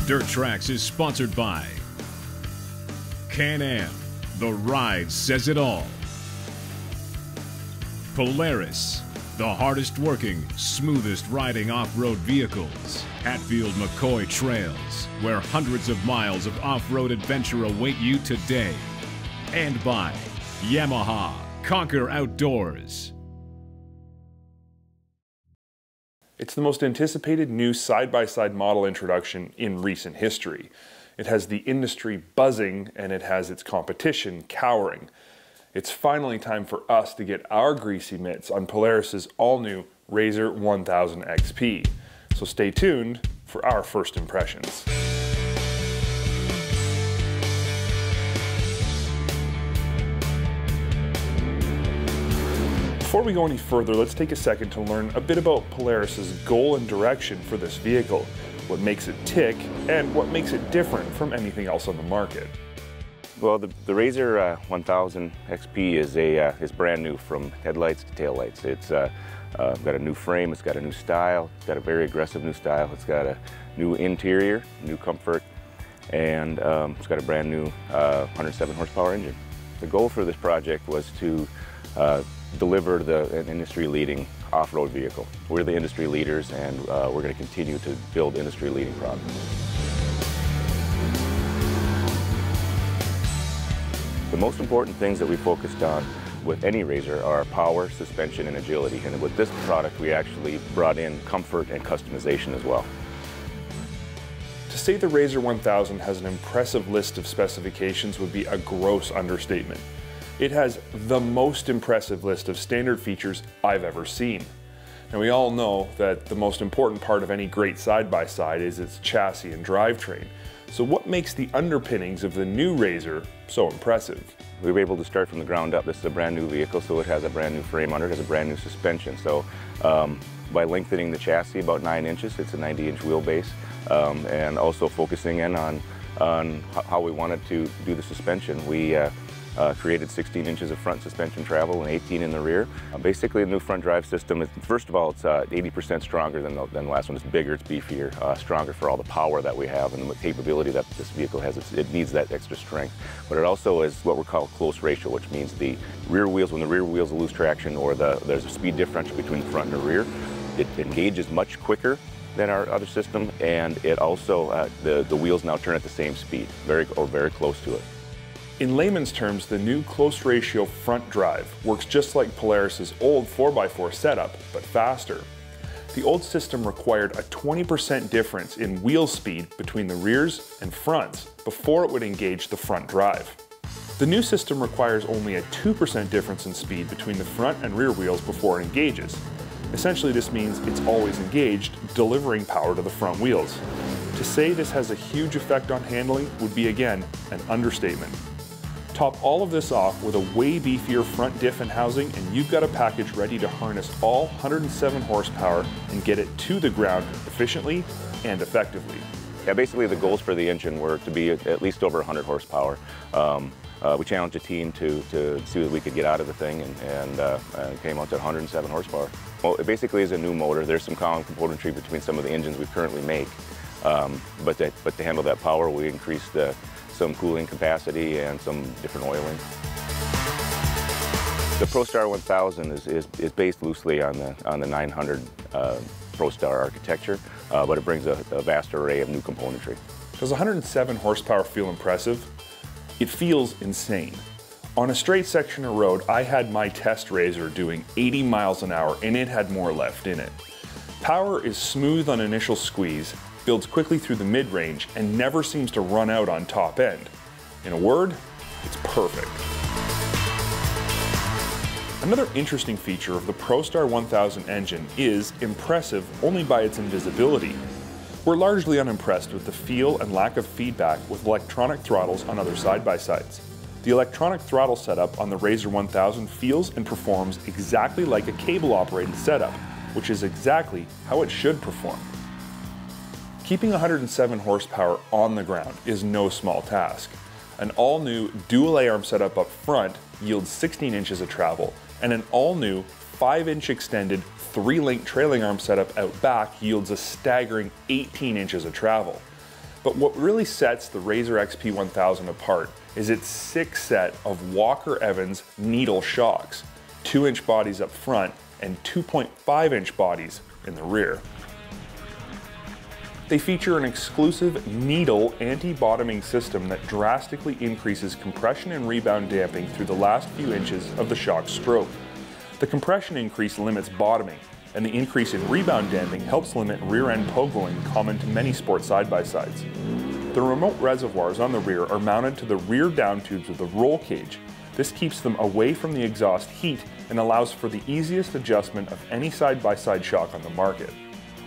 Dirt Trax is sponsored by Can-Am, the ride says it all. Polaris, the hardest working, smoothest riding off-road vehicles. Hatfield-McCoy Trails, where hundreds of miles of off-road adventure await you today. And by Yamaha, conquer outdoors. It's the most anticipated new side-by-side model introduction in recent history. It has the industry buzzing and it has its competition cowering. It's finally time for us to get our greasy mitts on Polaris's all-new Razor 1000 XP. So stay tuned for our first impressions. Before we go any further, let's take a second to learn a bit about Polaris's goal and direction for this vehicle, what makes it tick, and what makes it different from anything else on the market. Well, the Razor 1000 XP is brand new from headlights to taillights. It's got a new frame, it's got a new style, it's got a very aggressive new style, it's got a new interior, new comfort, and it's got a brand new 107 horsepower engine. The goal for this project was to deliver an industry-leading off-road vehicle. We're the industry leaders, and we're going to continue to build industry-leading products. The most important things that we focused on with any Razor are power, suspension, and agility. And with this product, we actually brought in comfort and customization as well. To say the Razor 1000 has an impressive list of specifications would be a gross understatement. It has the most impressive list of standard features I've ever seen. And we all know that the most important part of any great side-by-side is its chassis and drivetrain. So what makes the underpinnings of the new Razor so impressive? We were able to start from the ground up. This is a brand new vehicle, so it has a brand new frame under it, has a brand new suspension. So by lengthening the chassis about 9 inches, it's a 90-inch wheelbase, and also focusing in on how we wanted to do the suspension. We created 16 inches of front suspension travel and 18 in the rear. Basically, the new front drive system, first of all, it's 80% stronger than the last one. It's bigger, it's beefier, stronger for all the power that we have and the capability that this vehicle has. It needs that extra strength. But it also is what we call close ratio, which means the rear wheels, when the rear wheels lose traction or there's a speed differential between the front and the rear, it engages much quicker than our other system, and it also, the wheels now turn at the same speed, very close to it. In layman's terms, the new close ratio front drive works just like Polaris's old 4x4 setup, but faster. The old system required a 20% difference in wheel speed between the rears and fronts before it would engage the front drive. The new system requires only a 2% difference in speed between the front and rear wheels before it engages. Essentially, this means it's always engaged, delivering power to the front wheels. To say this has a huge effect on handling would be, again, an understatement. Top all of this off with a way beefier front diff and housing, and you've got a package ready to harness all 107 horsepower and get it to the ground efficiently and effectively. Yeah, basically the goals for the engine were to be at least over 100 horsepower. We challenged the team to see what we could get out of the thing, and came out to 107 horsepower. Well, it basically is a new motor. There's some common componentry between some of the engines we currently make, but to handle that power, we increased some cooling capacity and some different oiling. The ProStar 1000 is based loosely on the 900 ProStar architecture, but it brings a vast array of new componentry. Does 107 horsepower feel impressive? It feels insane. On a straight section of road, I had my test Razor doing 80 miles an hour and it had more left in it. Power is smooth on initial squeeze, builds quickly through the mid-range, and never seems to run out on top end. In a word, it's perfect. Another interesting feature of the ProStar 1000 engine is impressive only by its invisibility. We're largely unimpressed with the feel and lack of feedback with electronic throttles on other side-by-sides. The electronic throttle setup on the Razor 1000 feels and performs exactly like a cable-operated setup, which is exactly how it should perform. Keeping 107 horsepower on the ground is no small task. An all-new dual A-arm setup up front yields 16 inches of travel, and an all-new 5-inch extended 3-link trailing arm setup out back yields a staggering 18 inches of travel. But what really sets the Razor XP 1000 apart is its 6 set of Walker Evans needle shocks, 2-inch bodies up front and 2.5-inch bodies in the rear. They feature an exclusive needle anti-bottoming system that drastically increases compression and rebound damping through the last few inches of the shock stroke. The compression increase limits bottoming, and the increase in rebound damping helps limit rear-end pogoing common to many sport side-by-sides. The remote reservoirs on the rear are mounted to the rear down tubes of the roll cage. This keeps them away from the exhaust heat and allows for the easiest adjustment of any side-by-side shock on the market.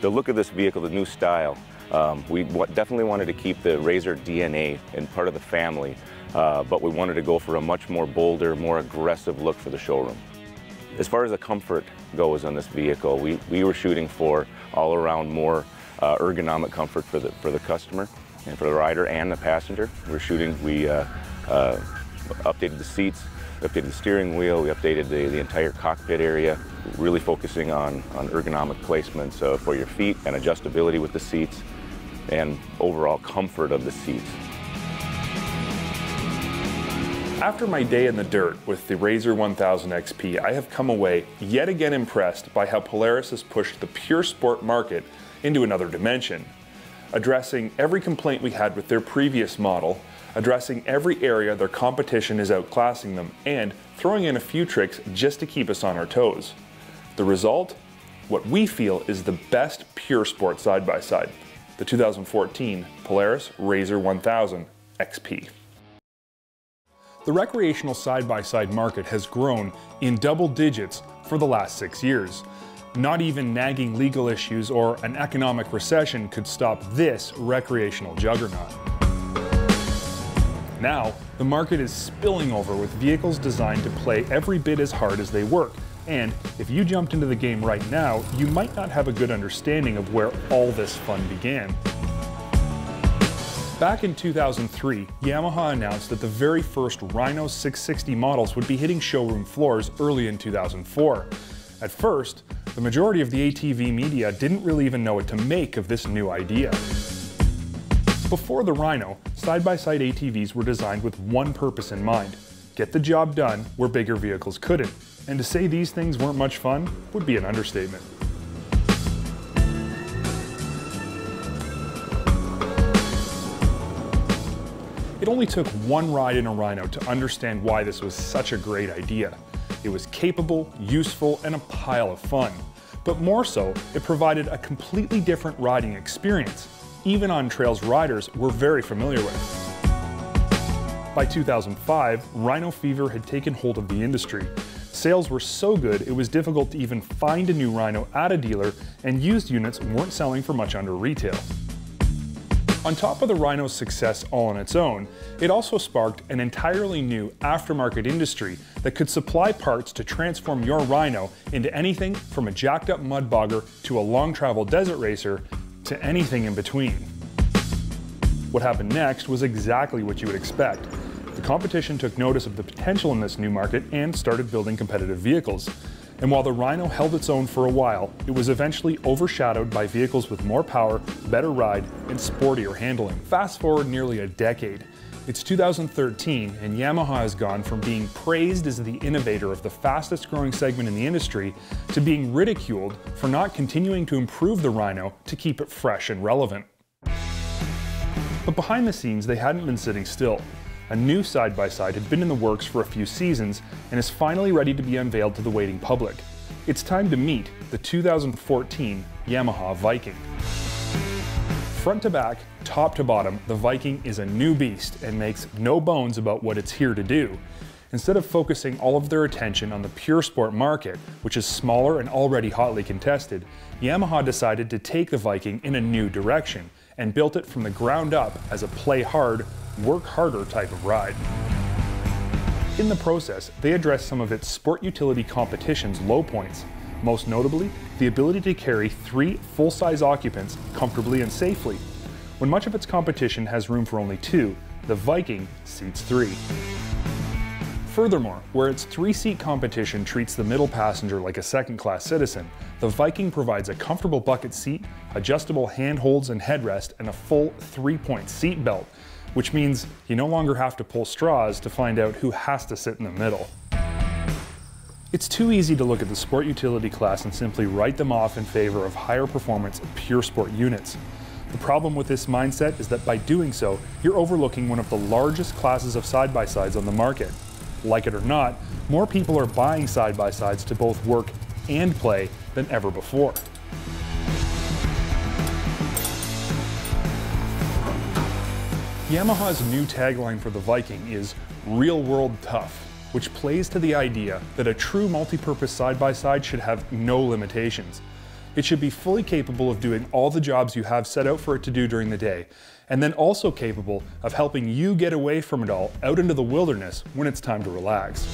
The look of this vehicle, the new style, we definitely wanted to keep the Razor DNA and part of the family, but we wanted to go for a much more bolder, more aggressive look for the showroom. As far as the comfort goes on this vehicle, we were shooting for all around more ergonomic comfort for the customer and for the rider and the passenger. We updated the seats, we updated the steering wheel, we updated the entire cockpit area, really focusing on ergonomic placements for your feet and adjustability with the seats and overall comfort of the seats. After my day in the dirt with the Razor 1000 XP, I have come away yet again impressed by how Polaris has pushed the pure sport market into another dimension, addressing every complaint we had with their previous model, addressing every area their competition is outclassing them, and throwing in a few tricks just to keep us on our toes. The result? What we feel is the best pure sport side-by-side, the 2014 Polaris Razor 1000 XP. The recreational side-by-side market has grown in double digits for the last 6 years. Not even nagging legal issues or an economic recession could stop this recreational juggernaut. Now, the market is spilling over with vehicles designed to play every bit as hard as they work. And if you jumped into the game right now, you might not have a good understanding of where all this fun began. Back in 2003, Yamaha announced that the very first Rhino 660 models would be hitting showroom floors early in 2004. At first, the majority of the ATV media didn't really even know what to make of this new idea. Before the Rhino, side-by-side ATVs were designed with one purpose in mind: get the job done where bigger vehicles couldn't. And to say these things weren't much fun would be an understatement. It only took one ride in a Rhino to understand why this was such a great idea. It was capable, useful, and a pile of fun. But more so, it provided a completely different riding experience, even on trails riders were very familiar with. By 2005, Rhino fever had taken hold of the industry. Sales were so good it was difficult to even find a new Rhino at a dealer, and used units weren't selling for much under retail. On top of the Rhino's success all on its own, it also sparked an entirely new aftermarket industry that could supply parts to transform your Rhino into anything from a jacked up mud bogger to a long travel desert racer to anything in between. What happened next was exactly what you would expect. The competition took notice of the potential in this new market and started building competitive vehicles. And while the Rhino held its own for a while, it was eventually overshadowed by vehicles with more power, better ride, and sportier handling. Fast forward nearly a decade. It's 2013, and Yamaha has gone from being praised as the innovator of the fastest growing segment in the industry to being ridiculed for not continuing to improve the Rhino to keep it fresh and relevant. But behind the scenes, they hadn't been sitting still. A new side-by-side had been in the works for a few seasons and is finally ready to be unveiled to the waiting public. It's time to meet the 2014 Yamaha Viking. Front to back, top to bottom, the Viking is a new beast and makes no bones about what it's here to do. Instead of focusing all of their attention on the pure sport market, which is smaller and already hotly contested, Yamaha decided to take the Viking in a new direction and built it from the ground up as a play hard, work harder type of ride. In the process, they addressed some of its sport utility competition's low points, most notably the ability to carry 3 full-size occupants comfortably and safely. When much of its competition has room for only 2, the Viking seats 3. Furthermore, where its 3-seat competition treats the middle passenger like a second-class citizen, The Viking provides a comfortable bucket seat, adjustable handholds and headrest, and a full 3-point seat belt, which means you no longer have to pull straws to find out who has to sit in the middle. It's too easy to look at the sport utility class and simply write them off in favor of higher performance pure sport units. The problem with this mindset is that by doing so, you're overlooking one of the largest classes of side-by-sides on the market. Like it or not, more people are buying side-by-sides to both work and play than ever before. Yamaha's new tagline for the Viking is "Real World Tough," which plays to the idea that a true multi-purpose side-by-side should have no limitations. It should be fully capable of doing all the jobs you have set out for it to do during the day, and then also capable of helping you get away from it all out into the wilderness when it's time to relax.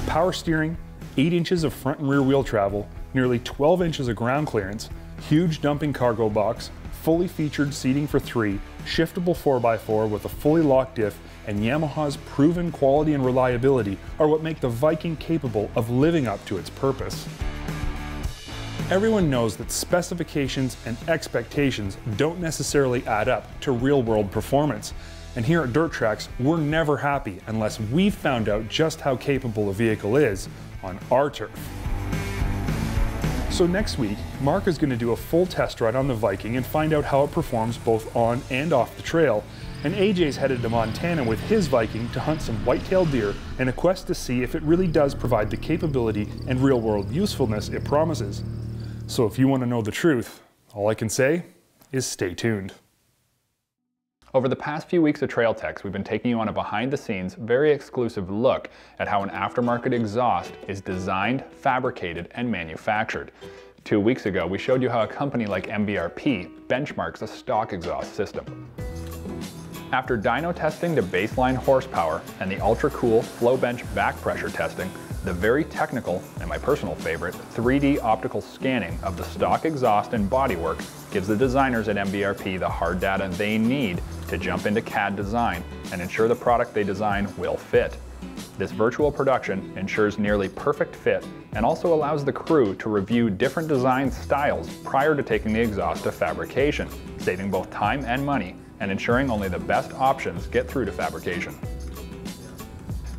Power steering, 8 inches of front and rear wheel travel, nearly 12 inches of ground clearance, huge dumping cargo box, fully featured seating for 3, shiftable 4x4 with a fully locked diff, and Yamaha's proven quality and reliability are what make the Viking capable of living up to its purpose. Everyone knows that specifications and expectations don't necessarily add up to real-world performance. And here at Dirt Trax, we're never happy unless we've found out just how capable a vehicle is on our turf. So next week, Mark is going to do a full test ride on the Viking and find out how it performs both on and off the trail. And AJ's headed to Montana with his Viking to hunt some white-tailed deer in a quest to see if it really does provide the capability and real-world usefulness it promises. So if you want to know the truth, all I can say is stay tuned. Over the past few weeks of Trail Techs, we've been taking you on a behind-the-scenes, very exclusive look at how an aftermarket exhaust is designed, fabricated, and manufactured. 2 weeks ago, we showed you how a company like MBRP benchmarks a stock exhaust system. After dyno testing to baseline horsepower and the ultra-cool flow bench back pressure testing, the very technical, and my personal favorite, 3D optical scanning of the stock exhaust and bodywork gives the designers at MBRP the hard data they need to jump into CAD design and ensure the product they design will fit. This virtual production ensures nearly perfect fit and also allows the crew to review different design styles prior to taking the exhaust to fabrication, saving both time and money and ensuring only the best options get through to fabrication.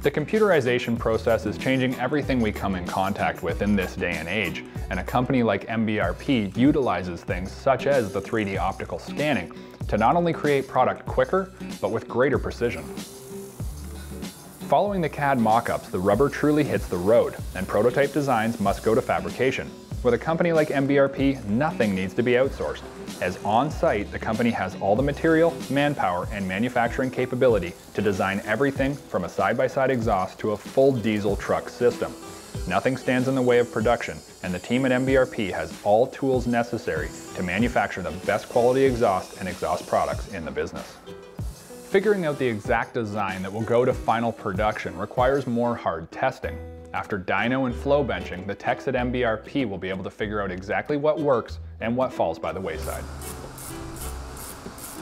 The computerization process is changing everything we come in contact with in this day and age, and a company like MBRP utilizes things such as the 3D optical scanning to not only create product quicker, but with greater precision. Following the CAD mock-ups, the rubber truly hits the road, and prototype designs must go to fabrication. With a company like MBRP, nothing needs to be outsourced, as on-site the company has all the material, manpower, and manufacturing capability to design everything from a side-by-side exhaust to a full diesel truck system. Nothing stands in the way of production, and the team at MBRP has all tools necessary to manufacture the best quality exhaust and exhaust products in the business. Figuring out the exact design that will go to final production requires more hard testing. After dyno and flow benching, the techs at MBRP will be able to figure out exactly what works and what falls by the wayside.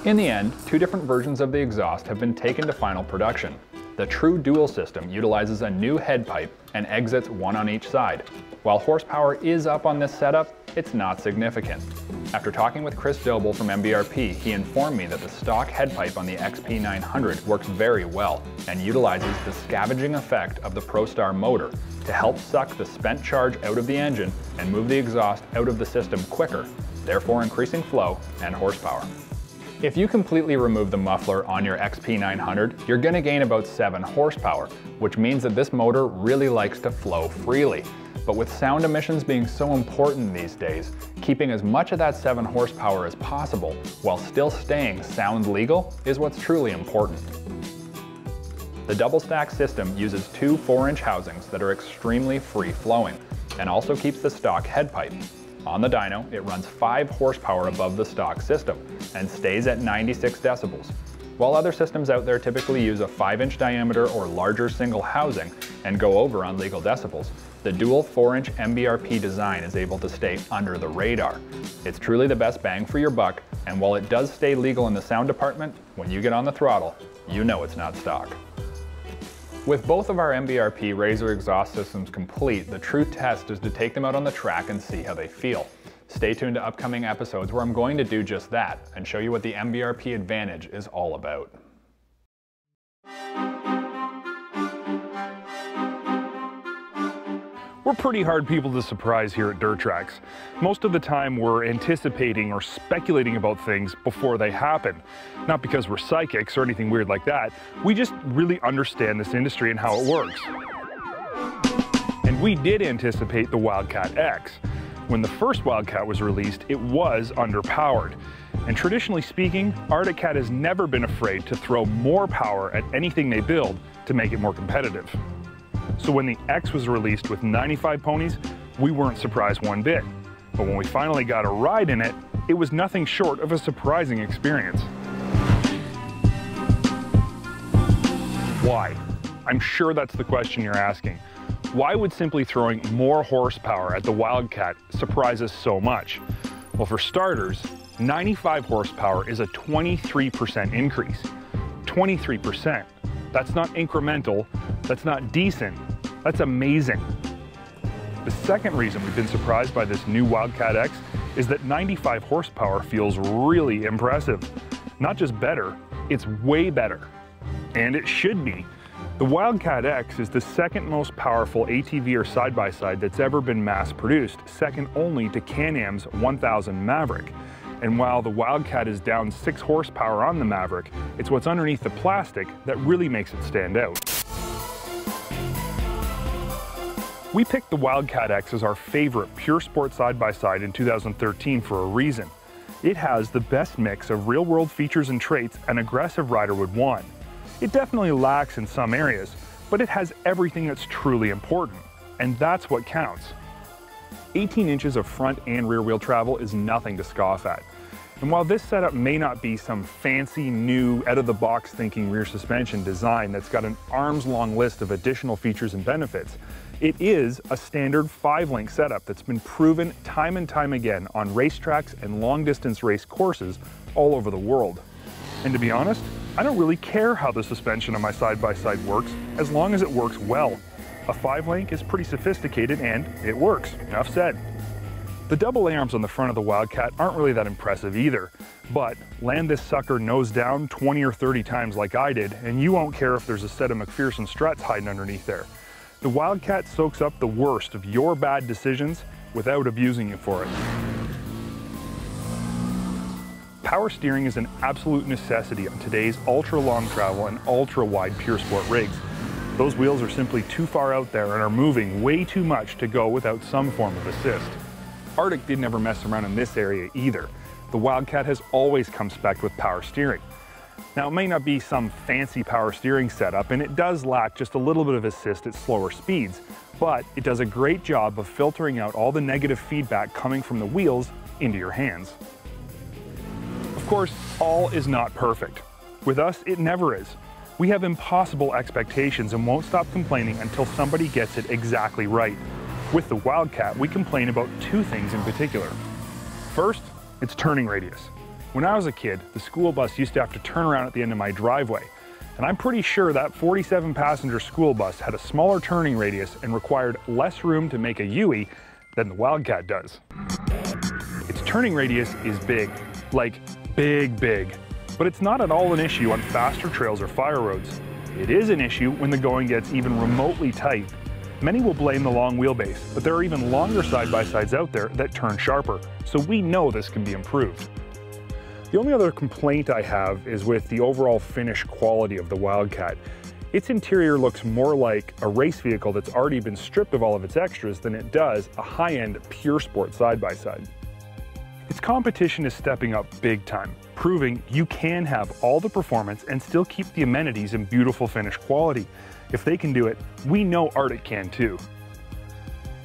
In the end, 2 different versions of the exhaust have been taken to final production. The true dual system utilizes a new head pipe and exits 1 on each side. While horsepower is up on this setup, it's not significant. After talking with Chris Doble from MBRP, he informed me that the stock head pipe on the XP900 works very well and utilizes the scavenging effect of the ProStar motor to help suck the spent charge out of the engine and move the exhaust out of the system quicker, therefore increasing flow and horsepower. If you completely remove the muffler on your XP900, you're going to gain about 7 horsepower, which means that this motor really likes to flow freely. But with sound emissions being so important these days, keeping as much of that 7 horsepower as possible while still staying sound legal is what's truly important. The double stack system uses 2 4-inch housings that are extremely free-flowing and also keeps the stock head pipe. On the dyno, it runs 5 horsepower above the stock system and stays at 96 decibels. While other systems out there typically use a 5-inch diameter or larger single housing and go over on legal decibels, the dual 4-inch MBRP design is able to stay under the radar. It's truly the best bang for your buck, and while it does stay legal in the sound department, when you get on the throttle, you know it's not stock. With both of our MBRP Razor exhaust systems complete, the true test is to take them out on the track and see how they feel. Stay tuned to upcoming episodes where I'm going to do just that and show you what the MBRP Advantage is all about. We're pretty hard people to surprise here at Trax. Most of the time we're anticipating or speculating about things before they happen. Not because we're psychics or anything weird like that, we just really understand this industry and how it works. And we did anticipate the Wildcat X. When the first Wildcat was released, it was underpowered. And traditionally speaking, Arctic Cat has never been afraid to throw more power at anything they build to make it more competitive. So when the X was released with 95 ponies, we weren't surprised one bit. But when we finally got a ride in it, it was nothing short of a surprising experience. Why? I'm sure that's the question you're asking. Why would simply throwing more horsepower at the Wildcat surprise us so much? Well, for starters, 95 horsepower is a 23% increase. 23%. That's not incremental, that's not decent, that's amazing. The second reason we've been surprised by this new Wildcat X is that 95 horsepower feels really impressive. Not just better, it's way better. And it should be. The Wildcat X is the second most powerful ATV or side-by-side that's ever been mass-produced, second only to Can-Am's 1000 Maverick. And while the Wildcat is down 6 horsepower on the Maverick, it's what's underneath the plastic that really makes it stand out. We picked the Wildcat X as our favorite pure sport side-by-side in 2013 for a reason. It has the best mix of real-world features and traits an aggressive rider would want. It definitely lacks in some areas, but it has everything that's truly important, and that's what counts. 18 inches of front and rear wheel travel is nothing to scoff at. And while this setup may not be some fancy, new, out-of-the-box thinking rear suspension design that's got an arms-long list of additional features and benefits, it is a standard 5-link setup that's been proven time and time again on racetracks and long-distance race courses all over the world. And to be honest, I don't really care how the suspension on my side-by-side works, as long as it works well. A 5-link is pretty sophisticated and it works, enough said. The double A-arms on the front of the Wildcat aren't really that impressive either, but land this sucker nose down 20 or 30 times like I did, and you won't care if there's a set of McPherson struts hiding underneath there. The Wildcat soaks up the worst of your bad decisions without abusing you for it. Power steering is an absolute necessity on today's ultra-long travel and ultra-wide pure sport rigs. Those wheels are simply too far out there and are moving way too much to go without some form of assist. Arctic didn't ever mess around in this area either. The Wildcat has always come spec'd with power steering. Now, it may not be some fancy power steering setup, and it does lack just a little bit of assist at slower speeds, but it does a great job of filtering out all the negative feedback coming from the wheels into your hands. Of course, all is not perfect. With us, it never is. We have impossible expectations and won't stop complaining until somebody gets it exactly right. With the Wildcat, we complain about 2 things in particular. First, its turning radius. When I was a kid, the school bus used to have to turn around at the end of my driveway, and I'm pretty sure that 47-passenger school bus had a smaller turning radius and required less room to make a U-turn than the Wildcat does. Its turning radius is big, like big. But it's not at all an issue on faster trails or fire roads. It is an issue when the going gets even remotely tight. Many will blame the long wheelbase, but there are even longer side-by-sides out there that turn sharper, so we know this can be improved. The only other complaint I have is with the overall finish quality of the Wildcat. Its interior looks more like a race vehicle that's already been stripped of all of its extras than it does a high-end pure sport side-by-side. Its competition is stepping up big time, proving you can have all the performance and still keep the amenities and beautiful finish quality. If they can do it, we know Arctic can too.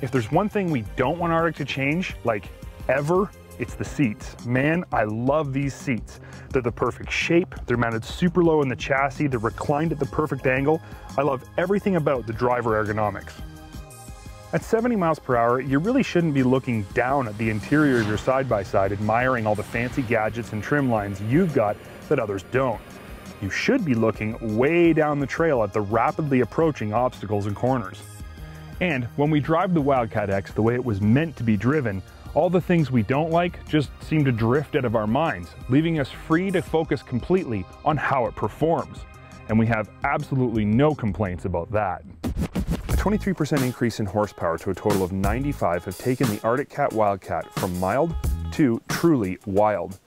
If there's one thing we don't want Arctic to change, like ever, it's the seats. Man, I love these seats. They're the perfect shape, they're mounted super low in the chassis, they're reclined at the perfect angle. I love everything about the driver ergonomics. At 70 miles per hour, you really shouldn't be looking down at the interior of your side-by-side, admiring all the fancy gadgets and trim lines you've got that others don't. you should be looking way down the trail at the rapidly approaching obstacles and corners. And when we drive the Wildcat X the way it was meant to be driven, all the things we don't like just seem to drift out of our minds, leaving us free to focus completely on how it performs. And we have absolutely no complaints about that. A 23% increase in horsepower to a total of 95 have taken the Arctic Cat Wildcat from mild to truly wild.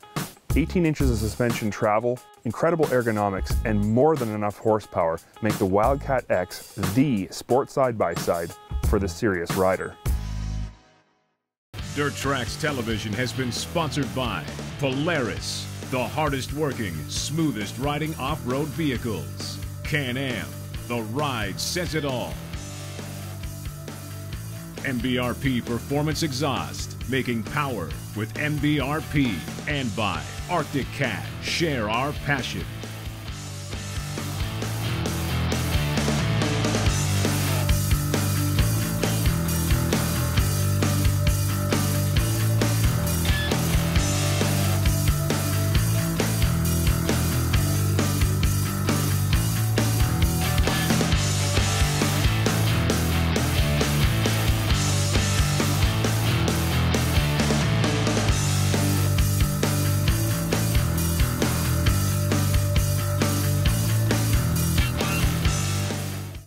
18 inches of suspension travel, incredible ergonomics, and more than enough horsepower make the Wildcat X the sport side-by-side for the serious rider. Trax Television has been sponsored by Polaris, the hardest working, smoothest riding off-road vehicles. Can-Am, the ride says it all. MBRP Performance Exhaust, making power with MBRP. And by Arctic Cat, share our passion.